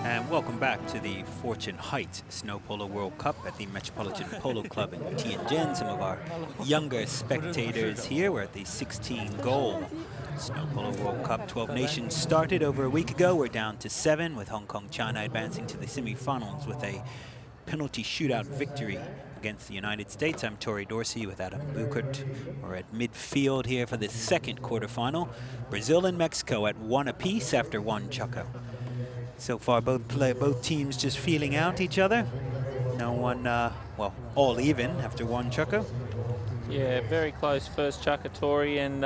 And welcome back to the Fortune Heights Snow Polo World Cup at the Metropolitan Polo Club in Tianjin. Some of our younger spectators here. We're at the 16-goal Snow Polo World Cup. 12 nations started over a week ago. We're down to 7 with Hong Kong, China advancing to the semifinals with a penalty shootout victory against the United States. I'm Tori Dorsey with Adam Buchert. We're at midfield here for the second quarterfinal. Brazil and Mexico at 1 apiece after one Chukka. So far, both teams just feeling out each other. No one, well, all even after one Chukka. Yeah, very close first Chukka, Tori, and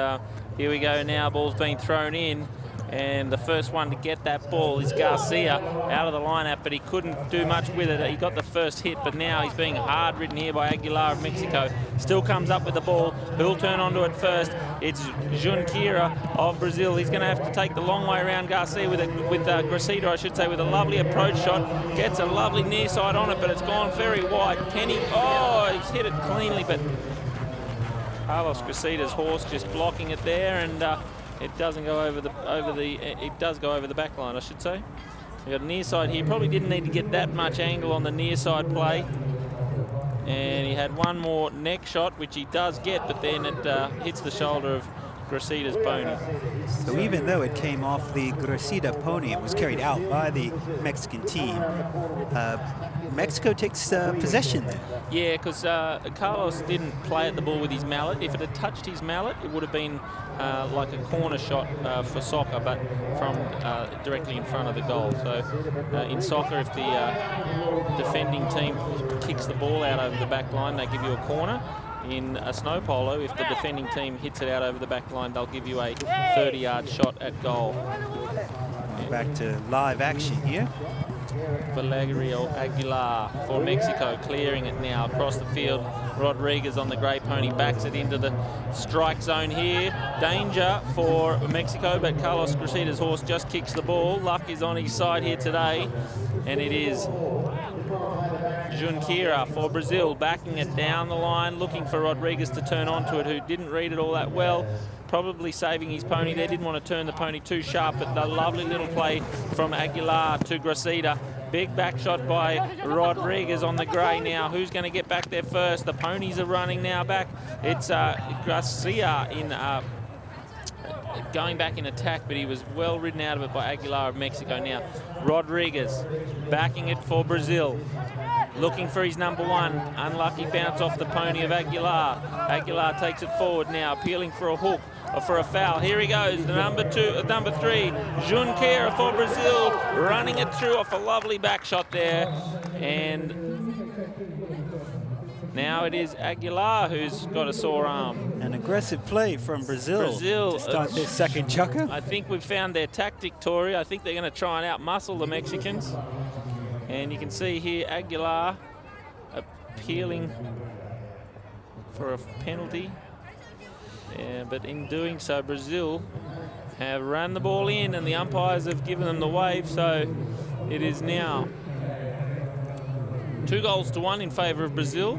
here we go now. Ball's been thrown in, and the first one to get that ball is Garcia out of the lineup, but he couldn't do much with it. He got the first hit, but now he's being hard ridden here by Aguilar of Mexico. Still comes up with the ball. Who'll turn onto it first? It's Junqueira of Brazil. He's going to have to take the long way around Garcia with Gracida, I should say, with a lovely approach shot. Gets a lovely near side on it, but it's gone very wide. Can he? Oh, he's hit it cleanly, but Carlos Gracida's horse just blocking it there, and it doesn't go it does go over the back line, I should say. We've got a near side here. Probably didn't need to get that much angle on the near side play. And he had one more neck shot, which he does get, but then it hits the shoulder of Gracida's pony. So even though it came off the Gracida pony, it was carried out by the Mexican team. Mexico takes possession there. Yeah, because Carlos didn't play at the ball with his mallet. If it had touched his mallet, it would have been like a corner shot for soccer, but from directly in front of the goal. So in soccer, if the defending team kicks the ball out over the back line, they give you a corner. In a snow polo, if the defending team hits it out over the back line, they'll give you a 30-yard shot at goal. Back to live action here. Valerio Aguilar for Mexico, clearing it now across the field. Rodriguez on the grey pony backs it into the strike zone here. Danger for Mexico, but Carlos Gracida's horse just kicks the ball. Luck is on his side here today, and it is Junqueira for Brazil, backing it down the line, looking for Rodriguez to turn onto it, who didn't read it all that well. Probably saving his pony there, didn't want to turn the pony too sharp, but the lovely little play from Aguilar to Gracida. Big back shot by Rodriguez on the grey now. Who's going to get back there first? The ponies are running now back. It's Garcia in going back in attack, but he was well ridden out of it by Aguilar of Mexico now. Rodriguez backing it for Brazil. Looking for his number one. Unlucky bounce off the pony of Aguilar. Aguilar takes it forward now, appealing for a hook or for a foul. Here he goes, the number 3, Junqueira for Brazil, running it through off a lovely back shot there. And now it is Aguilar who's got a sore arm. An aggressive play from Brazil to start their second Chukka. I think we've found their tactic, Tori. I think they're going to try and outmuscle the Mexicans. And you can see here Aguilar appealing for a penalty. Yeah, but in doing so, Brazil have run the ball in and the umpires have given them the wave. So it is now 2-1 in favour of Brazil.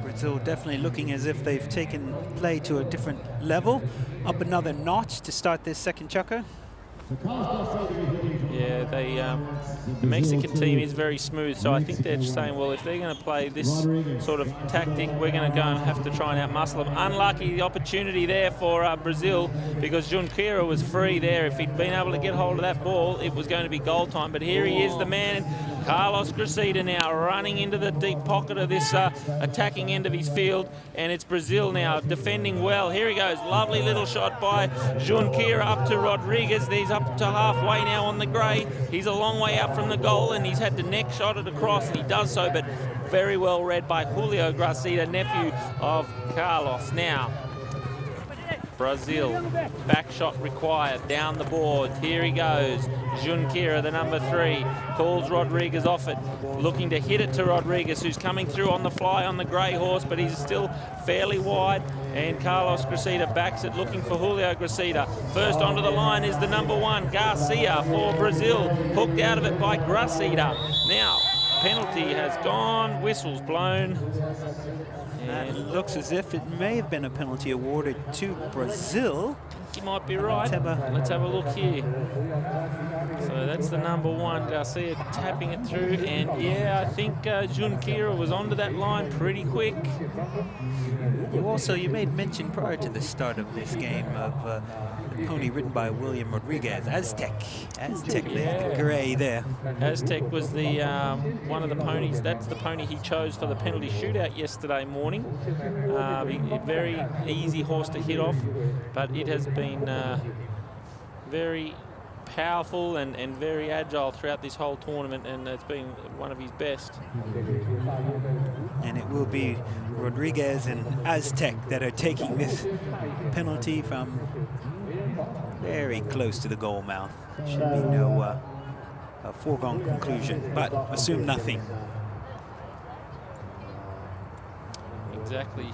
Brazil definitely looking as if they've taken play to a different level, up another notch to start this second Chukka. Yeah, the Mexican team is very smooth, so I think they're just saying, well, if they're going to play this sort of tactic, we're going to go and have to try and outmuscle them. Unlucky the opportunity there for Brazil, because Junqueira was free there. If he'd been able to get hold of that ball, it was going to be goal time. But here he is, the man, Carlos Gracida, now running into the deep pocket of this attacking end of his field, and it's Brazil now defending well. Here he goes, lovely little shot by Junqueira up to Rodriguez. He's up to halfway now on the grey. He's a long way out from the goal, and he's had the neck shot it across, and he does so, but very well read by Julio Gracida, nephew of Carlos. Now, Brazil, back shot required, down the board. Here he goes, Junqueira, the number 3, calls Rodriguez off it, looking to hit it to Rodriguez, who's coming through on the fly on the grey horse, but he's still fairly wide, and Carlos Gracida backs it, looking for Julio Gracida. First onto the line is the number 1, Garcia for Brazil, hooked out of it by Gracida. Now, penalty has gone, whistles blown. And it looks as if it may have been a penalty awarded to Brazil. You might be right. Let's have a look here. So So that's the #1, Garcia tapping it through. And yeah, I think Junqueira was onto that line pretty quick. You made mention prior to the start of this game of the pony ridden by William Rodriguez, Aztec there, the gray there. Aztec was the one of the ponies. That's the pony he chose for the penalty shootout yesterday morning. A very easy horse to hit off, but it has been very powerful and very agile throughout this whole tournament, and it's been one of his best. And it will be Rodriguez and Aztec that are taking this penalty from very close to the goal mouth. Should be no foregone conclusion, but assume nothing. Exactly.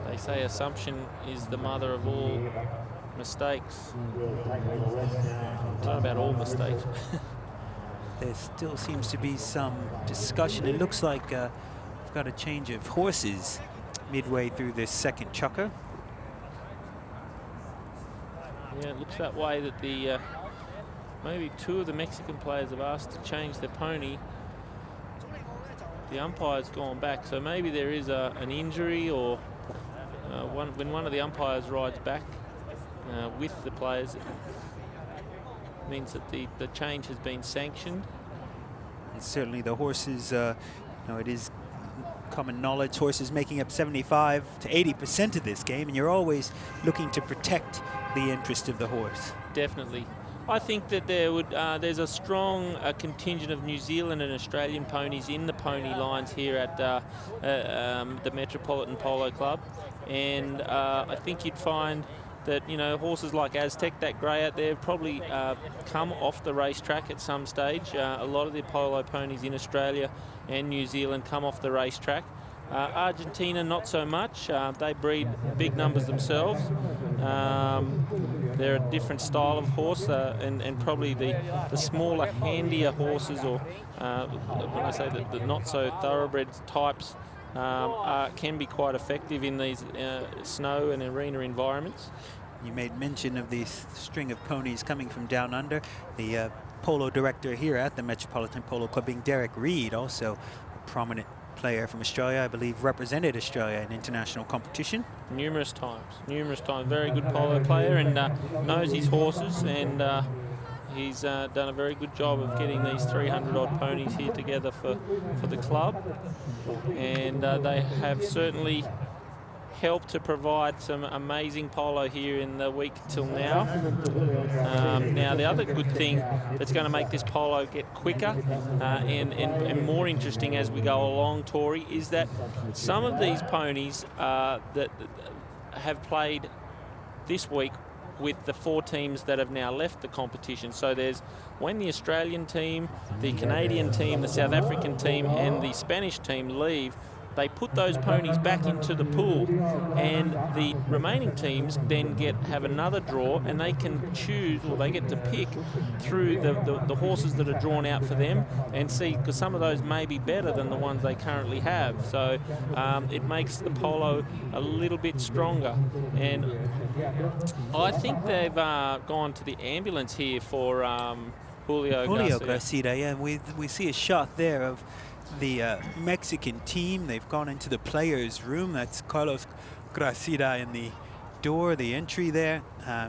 They say assumption is the mother of all mistakes. It's not about all mistakes. There still seems to be some discussion. It looks like we've got a change of horses midway through this second Chukka. Yeah, it looks that way, that the maybe 2 of the Mexican players have asked to change their pony. The umpire's gone back, so maybe there is an injury, or when one of the umpires rides back with the players, it means that the change has been sanctioned. And certainly the horses, it is common knowledge, horses making up 75 to 80% of this game, and you're always looking to protect the interest of the horse. Definitely. I think that there's a strong contingent of New Zealand and Australian ponies in the pony lines here at the Metropolitan Polo Club, and I think you'd find that, horses like Aztec, that grey out there, probably come off the racetrack at some stage. A lot of the polo ponies in Australia and New Zealand come off the racetrack. Argentina, not so much. They breed big numbers themselves. They're a different style of horse, and probably the smaller, handier horses, or when I say the not so thoroughbred types, can be quite effective in these snow and arena environments. You made mention of this string of ponies coming from down under. The polo director here at the Metropolitan Polo Club being Derek Reed, also a prominent player from Australia, I believe represented Australia in international competition. Numerous times. Very good polo player, and knows his horses, and he's done a very good job of getting these 300-odd ponies here together for the club, and they have certainly helped to provide some amazing polo here in the week till now. Now, the other good thing that's going to make this polo get quicker and more interesting as we go along, Tori, is that some of these ponies that have played this week with the 4 teams that have now left the competition. So when the Australian team, the Canadian team, the South African team and the Spanish team leave, they put those ponies back into the pool, and the remaining teams then have another draw, and they can choose, or they get to pick through the horses that are drawn out for them, and see, because some of those may be better than the ones they currently have. So it makes the polo a little bit stronger. And I think they've gone to the ambulance here for Julio Garcia. Yeah, we see a shot there of the Mexican team. They've gone into the players' room. That's Carlos Gracida in the door, the entry there.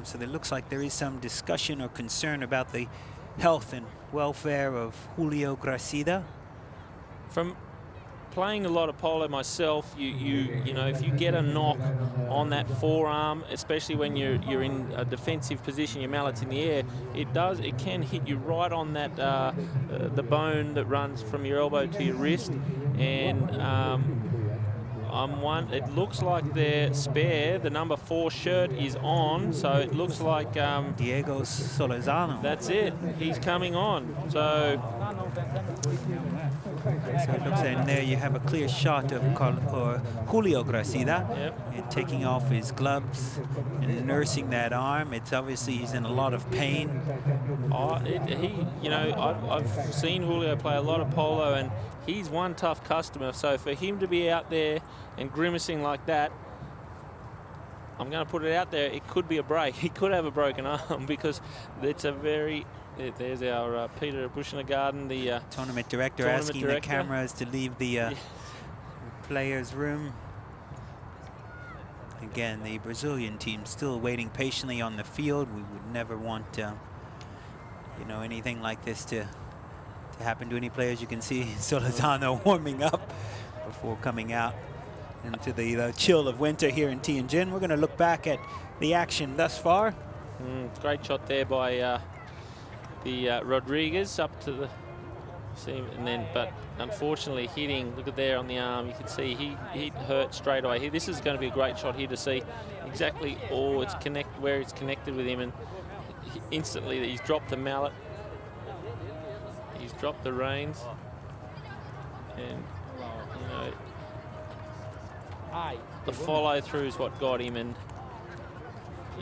So it looks like there is some discussion or concern about the health and welfare of Julio Gracida. From playing a lot of polo myself, you know, if you get a knock on that forearm, especially when you're in a defensive position, your mallet's in the air, it can hit you right on that the bone that runs from your elbow to your wrist, and it looks like their spare, the number 4 shirt is on, so it looks like Diego Solezano. That's it. He's coming on. So it looks, and there you have a clear shot of Julio Gracida. Yep. Taking off his gloves and nursing that arm. It's obviously he's in a lot of pain. I've seen Julio play a lot of polo, and he's one tough customer. So for him to be out there and grimacing like that, I'm going to put it out there. It could be a break. He could have a broken arm because it's a very. There's our Peter Bushnagarden, the tournament director, asking the cameras to leave the players' room. Again, the Brazilian team still waiting patiently on the field. We would never want, you know, anything like this to happen to any players. You can see Solozano warming up before coming out into the chill of winter here in Tianjin. We're going to look back at the action thus far. Great shot there by the Rodriguez up to the seam, and then, but unfortunately hitting. Look at there on the arm. You can see he hurt straight away. This is going to be a great shot here to see exactly where it's connected with him, and instantly he's dropped the mallet. He's dropped the reins, and you know the follow through is what got him, and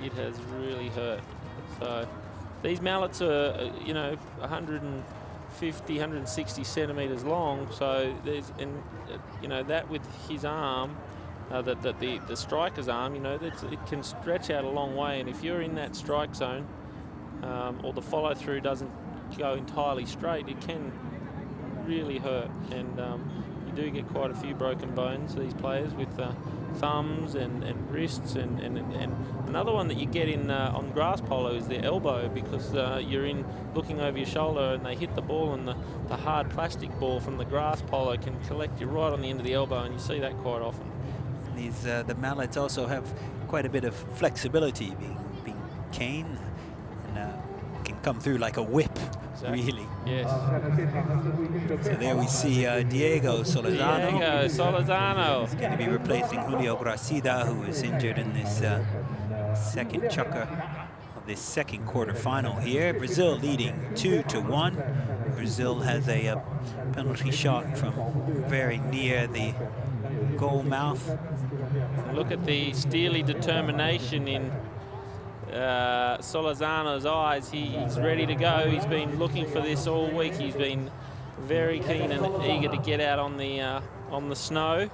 it has really hurt. So these mallets are, you know, 150, 160 centimeters long. So there's, and you know, that with his arm, the striker's arm, you know, it can stretch out a long way. And if you're in that strike zone, or the follow through doesn't go entirely straight, it can really hurt. And you do get quite a few broken bones, these players, with thumbs and wrists, and another one that you get in on grass polo is the elbow, because you're in looking over your shoulder and they hit the ball, and the hard plastic ball from the grass polo can collect you right on the end of the elbow, and you see that quite often. These the mallets also have quite a bit of flexibility, being cane, and can come through like a whip. Exactly. Really. Yes. So there we see Diego Solozano. Diego Solozano. He's going to be replacing Julio Gracida, who was injured in this second chukka of this second quarterfinal here. Brazil leading 2-1. Brazil has a penalty shot from very near the goal mouth. Look at the steely determination in Solozano's eyes. He's ready to go. He's been looking for this all week. He's been very keen and eager to get out on the snow.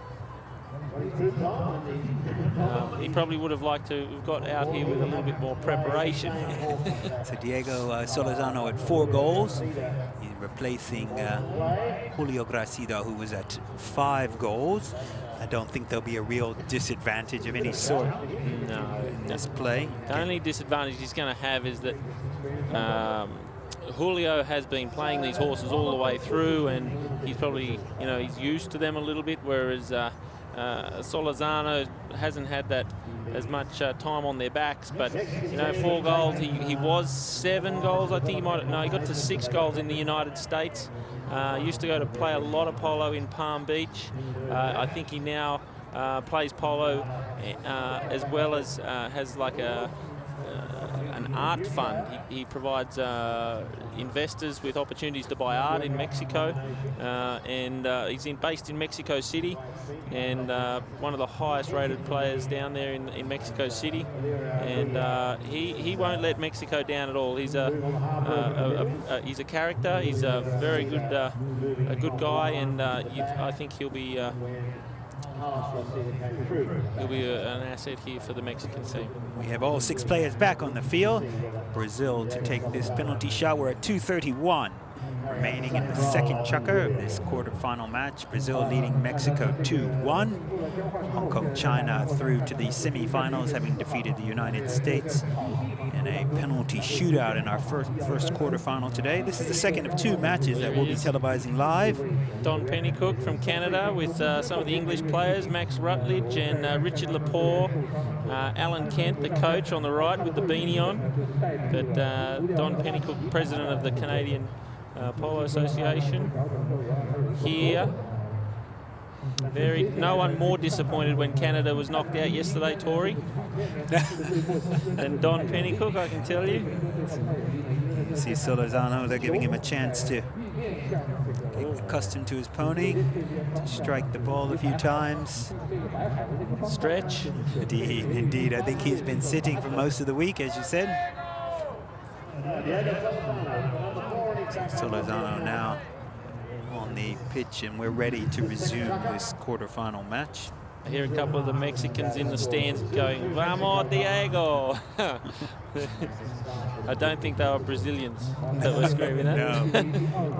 He probably would have liked to have got out here with a little bit more preparation. So Diego Solozano at 4 goals. He's replacing Julio Gracida, who was at 5 goals. I don't think there'll be a real disadvantage of any sort in this play. The only disadvantage he's going to have is that Julio has been playing these horses all the way through, and he's probably, you know, he's used to them a little bit, whereas Solozano hasn't had that as much time on their backs. But, you know, 4 goals. He was 7 goals. I think he got to 6 goals in the United States. Used to go to play a lot of polo in Palm Beach. I think he now plays polo as well as has like an art fund. He provides investors with opportunities to buy art in Mexico, and he's based in Mexico City, and one of the highest rated players down there in Mexico City, and he won't let Mexico down at all. He's a character. He's a very good guy, and I think he'll be an asset here for the Mexican team. We have all 6 players back on the field. Brazil to take this penalty shot. We're at 2:31 remaining in the second chukka of this quarterfinal match. Brazil leading Mexico 2-1. Hong Kong, China through to the semifinals, having defeated the United States in a penalty shootout in our first quarterfinal today. This is the second of 2 matches that we'll be televising live. Don Pennycook from Canada with some of the English players, Max Rutledge and Richard Lepore. Alan Kent, the coach, on the right with the beanie on. But Don Pennycook, president of the Canadian Polo Association, here. No one more disappointed when Canada was knocked out yesterday, Tory, than Don Pennycook, I can tell you. You see Solozano, they're giving him a chance to get accustomed to his pony, to strike the ball a few times. Stretch. Indeed. I think he's been sitting for most of the week, as you said. Solozano now on the pitch, and we're ready to resume this quarterfinal match. I hear a couple of the Mexicans in the stands going, "Vamos, Diego!" I don't think they were Brazilians that were screaming that. No,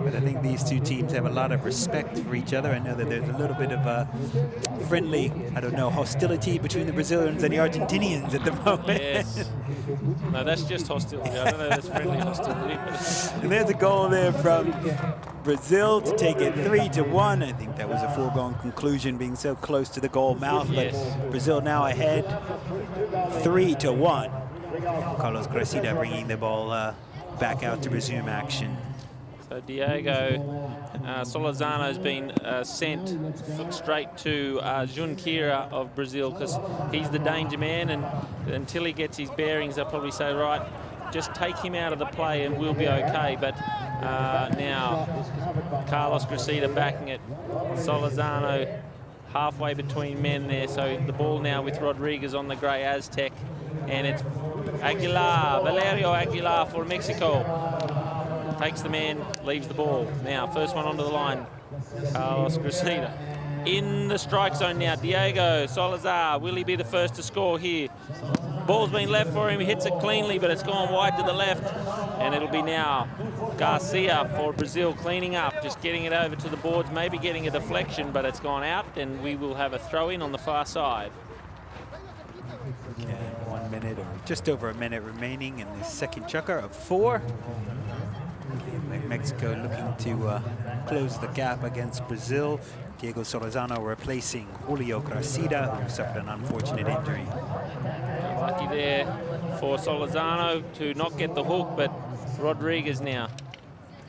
but I think these two teams have a lot of respect for each other. I know that there's a little bit of a friendly, I don't know, hostility between the Brazilians and the Argentinians at the moment. Yes. No, that's just hostility. I don't know if that's friendly hostility. And there's a goal there from Brazil to take it 3-1. I think that was a foregone conclusion, being so close to the goal mouth. Yes. But Brazil now ahead 3-1. Carlos Gracida bringing the ball back out to resume action. So Diego Solorzano's been sent straight to Junqueira of Brazil, because he's the danger man, and until he gets his bearings, they'll probably say, right, just take him out of the play and we'll be okay. But now Carlos Gracida backing it. Solorzano halfway between men there, so the ball now with Rodriguez on the grey Aztec, and it's Aguilar, Valerio Aguilar for Mexico. Takes the man, leaves the ball. Now, first one onto the line, Carlos Gracida. In the strike zone now, Diego Salazar. Will he be the first to score here? Ball's been left for him, he hits it cleanly, but it's gone wide to the left. And it'll be now Garcia for Brazil cleaning up, just getting it over to the boards, maybe getting a deflection, but it's gone out, and we will have a throw-in on the far side. Okay, 1 minute, or just over a minute remaining in the second chukka of 4. Mexico looking to close the gap against Brazil. Diego Solorzano replacing Julio Gracida, who suffered an unfortunate injury. Lucky there for Solorzano to not get the hook, but Rodriguez now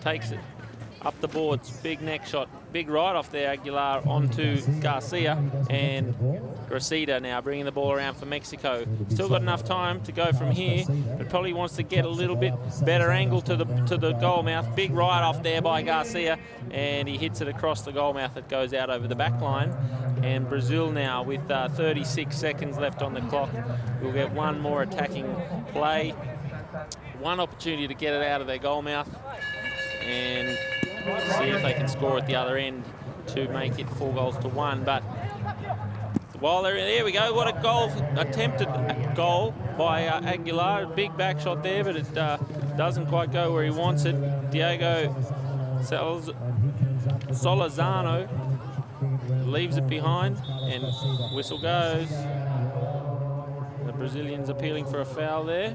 takes it up the boards. Big neck shot, big right off there, Aguilar onto Garcia, and Gracida now bringing the ball around for Mexico. Still got enough time to go from here, but probably wants to get a little bit better angle to the goal mouth. Big right off there by Garcia, and he hits it across the goal mouth. It goes out over the back line. And Brazil now with 36 seconds left on the clock will get one more attacking play. One opportunity to get it out of their goal mouth and see if they can score at the other end to make it 4-1. But while they're there, we go. What a goal, attempted goal by Aguilar. Big back shot there, but it doesn't quite go where he wants it. Diego Solorzano leaves it behind, and whistle goes. The Brazilians appealing for a foul there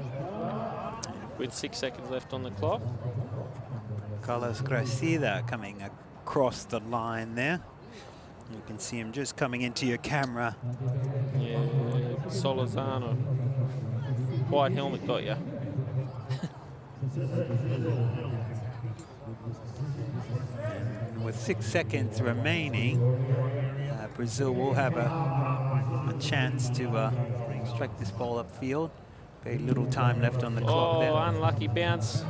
with 6 seconds left on the clock. Carlos Gracida coming across the line there. You can see him just coming into your camera. Yeah, Solorzano. White helmet got you. And with 6 seconds remaining, Brazil will have a chance to strike this ball upfield. Very little time left on the clock there. Unlucky bounce.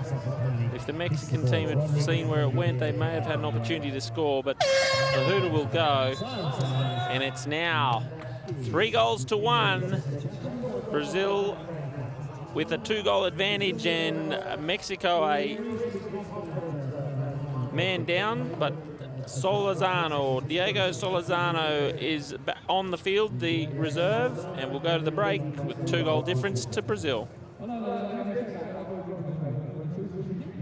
If the Mexican team had seen where it went, they may have had an opportunity to score, but the hooter will go. And it's now 3-1. Brazil with a 2-goal advantage, and Mexico a man down, but Solorzano, Diego Solorzano is on the field, the reserve, and we'll go to the break with 2-goal difference to Brazil.